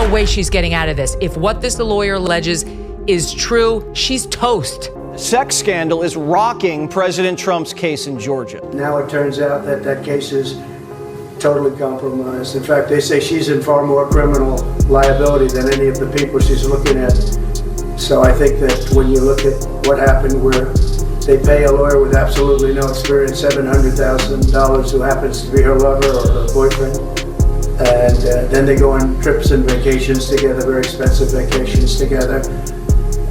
no way she's getting out of this. If what this lawyer alleges is true, she's toast. The sex scandal is rocking President Trump's case in Georgia. Now it turns out that that case is totally compromised. In fact, they say she's in far more criminal liability than any of the people she's looking at. So I think that when you look at what happened where they pay a lawyer with absolutely no experience $700,000 who happens to be her lover or her boyfriend, and then they go on trips and vacations together, very expensive vacations together.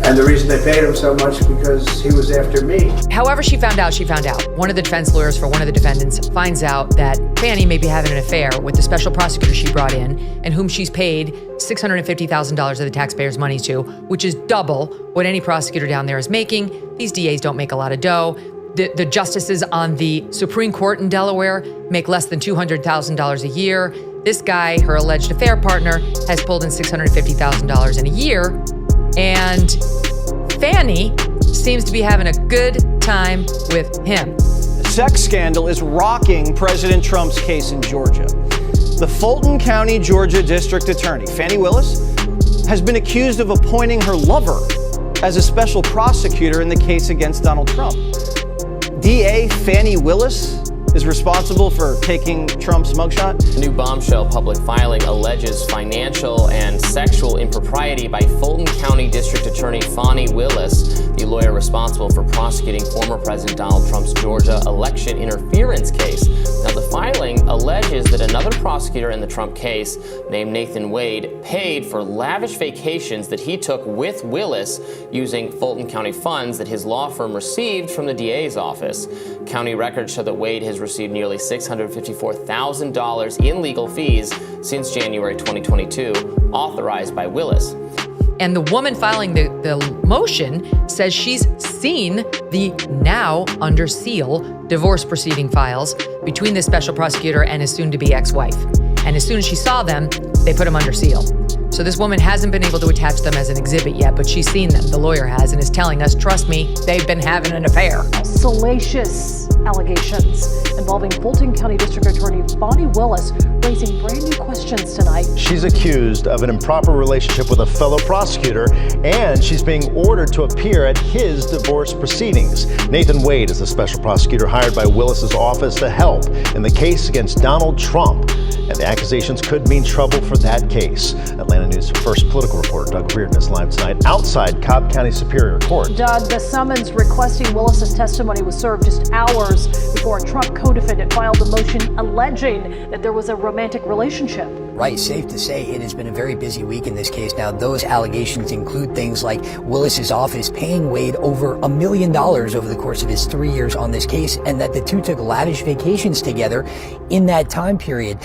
And the reason they paid him so much because he was after me. However she found out, she found out. One of the defense lawyers for one of the defendants finds out that Fanni may be having an affair with the special prosecutor she brought in and whom she's paid $650,000 of the taxpayers' money to, which is double what any prosecutor down there is making. These DAs don't make a lot of dough. The justices on the Supreme Court in Delaware make less than $200,000 a year. This guy, her alleged affair partner, has pulled in $650,000 in a year. And Fanni seems to be having a good time with him. The sex scandal is rocking President Trump's case in Georgia. The Fulton County, Georgia District Attorney, Fanni Willis, has been accused of appointing her lover as a special prosecutor in the case against Donald Trump. DA Fanni Willis is responsible for taking Trump's mugshot. A new bombshell public filing alleges financial and sexual impropriety by Fulton County District Attorney Fanni Willis, the lawyer responsible for prosecuting former President Donald Trump's Georgia election interference case. Now, the filing alleges that another prosecutor in the Trump case, named Nathan Wade, paid for lavish vacations that he took with Willis using Fulton County funds that his law firm received from the DA's office. County records show that Wade has received nearly $654,000 in legal fees since January 2022, authorized by Willis. And the woman filing the motion says she's seen the now under seal divorce proceeding files between the special prosecutor and his soon-to-be ex-wife. And as soon as she saw them, they put them under seal. So this woman hasn't been able to attach them as an exhibit yet, but she's seen them. The lawyer has and is telling us, trust me, they've been having an affair. Salacious allegations involving Fulton County District Attorney Fanni Willis raising brand new questions tonight. She's accused of an improper relationship with a fellow prosecutor, and she's being ordered to appear at his divorce proceedings. Nathan Wade is the special prosecutor hired by Willis's office to help in the case against Donald Trump, and the accusations could mean trouble for that case. Atlanta News first political reporter Doug Reardon is live tonight outside Cobb County Superior Court. Doug, the summons requesting Willis's testimony was served just hours before a Trump co-defendant filed a motion alleging that there was a romantic relationship. Right, safe to say it has been a very busy week in this case. Now, those allegations include things like Willis's office paying Wade over $1 million over the course of his 3 years on this case, and that the two took lavish vacations together in that time period.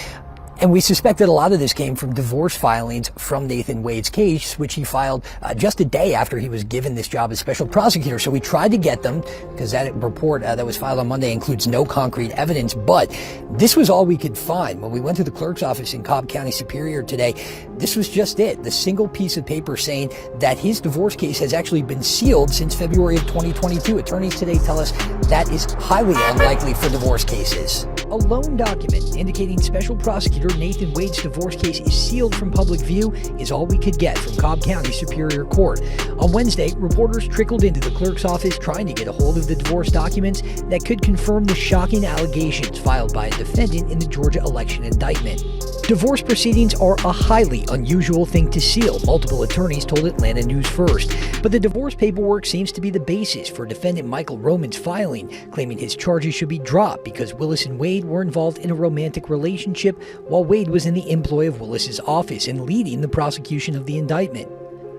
And we suspect that a lot of this came from divorce filings from Nathan Wade's case, which he filed just a day after he was given this job as special prosecutor. So we tried to get them because that report that was filed on Monday includes no concrete evidence. But this was all we could find. When we went to the clerk's office in Cobb County Superior today, this was just it. The single piece of paper saying that his divorce case has actually been sealed since February of 2022. Attorneys today tell us that is highly unlikely for divorce cases. A loan document indicating special prosecutor Nathan Wade's divorce case is sealed from public view is all we could get from Cobb County Superior Court. On Wednesday, reporters trickled into the clerk's office trying to get a hold of the divorce documents that could confirm the shocking allegations filed by a defendant in the Georgia election indictment. Divorce proceedings are a highly unusual thing to seal, multiple attorneys told Atlanta News First. But the divorce paperwork seems to be the basis for defendant Michael Roman's filing, claiming his charges should be dropped because Willis and Wade were involved in a romantic relationship while Wade was in the employ of Willis's office and leading the prosecution of the indictment.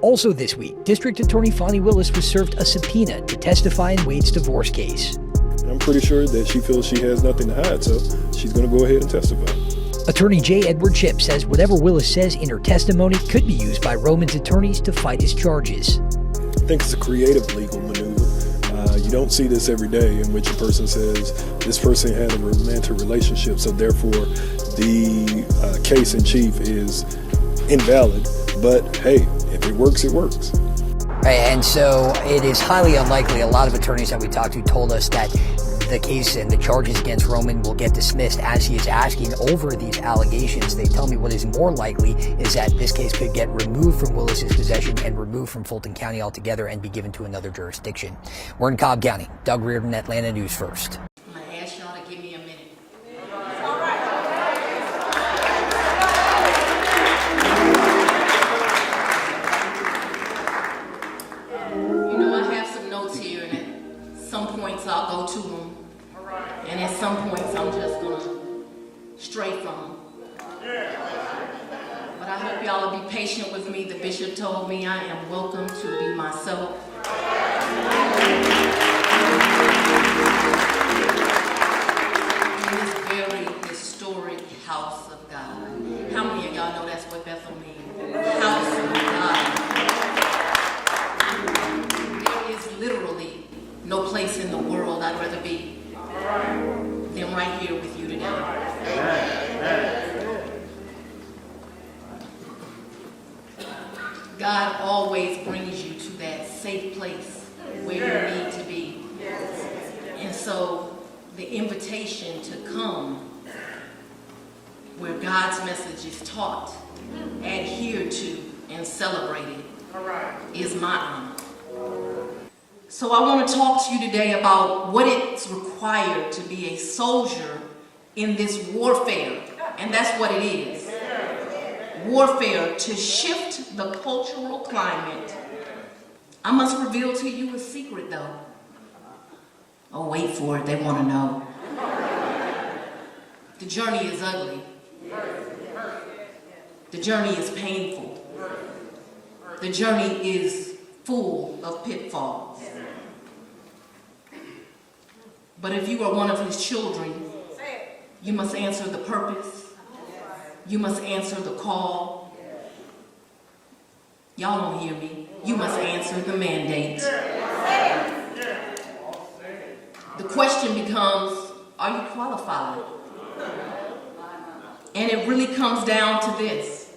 Also this week, District Attorney Fanni Willis was served a subpoena to testify in Wade's divorce case. I'm pretty sure that she feels she has nothing to hide, so she's going to go ahead and testify. Attorney J. Edward Chip says whatever Willis says in her testimony could be used by Roman's attorneys to fight his charges. I think it's a creative legal maneuver. You don't see this every day in which a person says this person had a romantic relationship, so therefore the case in chief is invalid. But hey, if it works, it works. Right, and so it is highly unlikely. A lot of attorneys that we talked to told us that the case and the charges against Roman will get dismissed as he is asking over these allegations. They tell me what is more likely is that this case could get removed from Willis's possession and removed from Fulton County altogether and be given to another jurisdiction. We're in Cobb County. Doug Reardon, Atlanta News First. I'm going to ask y'all to give me a minute. You know, I have some notes here, and at some points I'll go to them, and at some points I'm just going to stray from them. But I hope y'all will be patient with me. The bishop told me I am welcome to be myself. In this very historic house of God. How many of y'all know that's what Bethel means? House of God. There is literally no place in the world I'd rather be than right here with you today. God always brings you to that safe place where you need to be. And so the invitation to come where God's message is taught, adhered to, and celebrated is my honor. So I want to talk to you today about what it's required to be a soldier in this warfare. And that's what it is. Warfare to shift the cultural climate. I must reveal to you a secret though. Oh, wait for it, they want to know. The journey is ugly. The journey is painful. The journey is full of pitfalls. But if you are one of his children, you must answer the purpose. You must answer the call. Y'all don't hear me. You must answer the mandate. The question becomes, are you qualified? And it really comes down to this.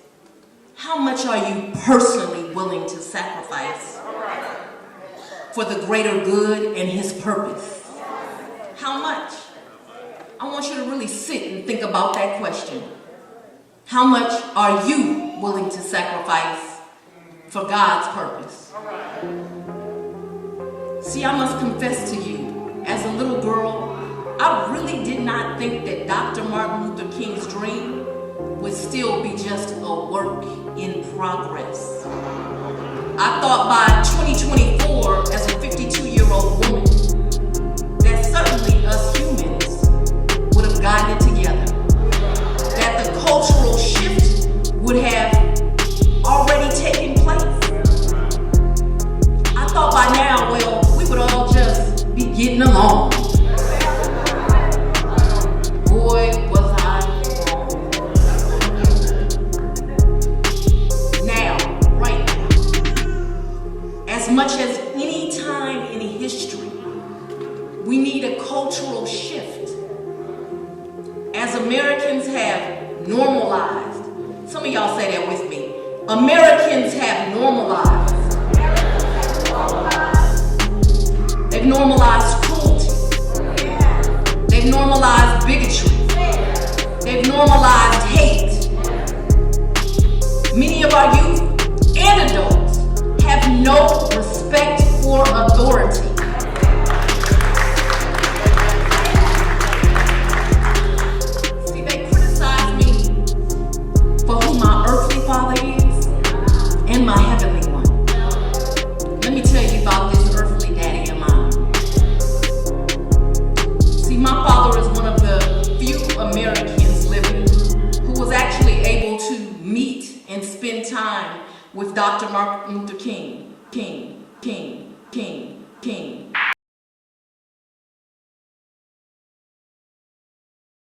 How much are you personally willing to sacrifice for the greater good and his purpose? How much? I want you to really sit and think about that question. How much are you willing to sacrifice for God's purpose? See, I must confess to you, as a little girl, I really did not think that Dr. Martin Luther King's dream would still be just a work in progress. I thought by 2024, as a 52-year-old woman, that certainly us humans would have gotten it together. That the cultural shift would have already taken place. I thought by now, well, we would all just be getting along. Boy, was I wrong. Now, right now, as much as any time in history, we need a cultural shift. As Americans have normalized, some of y'all say that with me, Americans have normalized. They've normalized cruelty. They've normalized bigotry. They've normalized hate. Many of our youth and adults have no respect for authority. See, they criticize me for who my earthly father is and my heavenly one. Let me tell you about this earthly daddy of mine. See, my father is one of the few Americans living who was actually able to meet and spend time with Dr. Martin Luther King.